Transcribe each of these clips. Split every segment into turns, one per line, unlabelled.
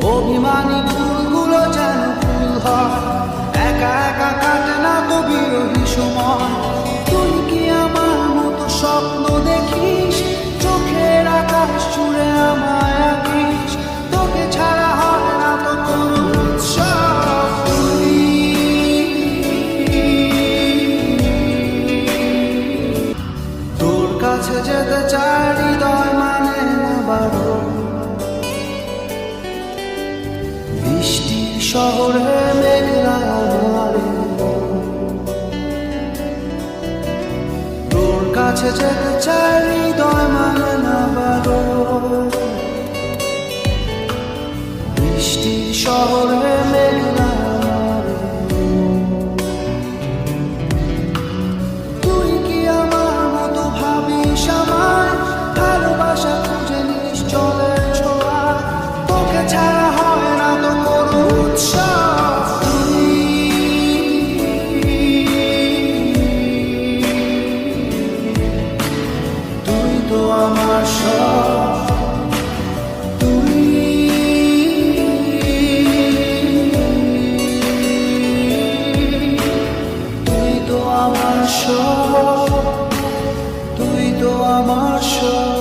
অভিমানী ফুলগুলো যেন ফুল হয়, একা একা কাটে না তো বিরোহী সময়। তুই কি আমার মতো স্বপ্ন দেখিস, চোখের আকাশ জুড়ে আমায় আঁকিস? তোকে ছাড়া হয় না তো কোনো উৎসব। তোর কাছে যেতে চাই, হৃদয় মানে না বারণ। বৃষ্টির শহরে মেঘলা আধারে তোর কাছে যেতে চাই, হৃদয় মানে না বারণ। বৃষ্টির শহরে মেঘলা আধারে তুই কি আমার মতো ভাবিস আমায়? ভালোবাসা খুঁজে নিস জলের ছোঁয়া, তোকে ছাড়া হয় না তো কোনো উৎসব। তুই তো আমার সব, তুই তো আমার সব, তুই তো আমার সব।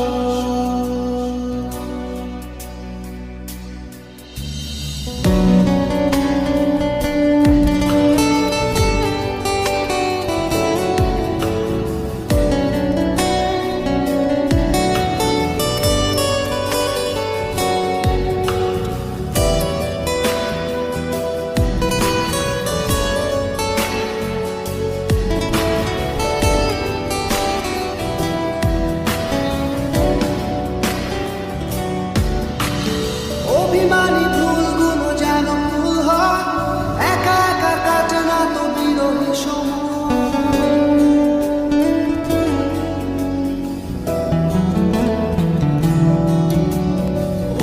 অভিমানী ফুলগুলো যেন ফুল হয়, একা একা কাটে না তো বিরোহী সময়।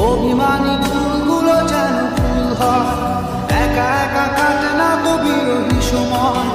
অভিমানী ফুলগুলো যেন ফুল হয়, একা একা কাটে না তো বিরোহী সময়।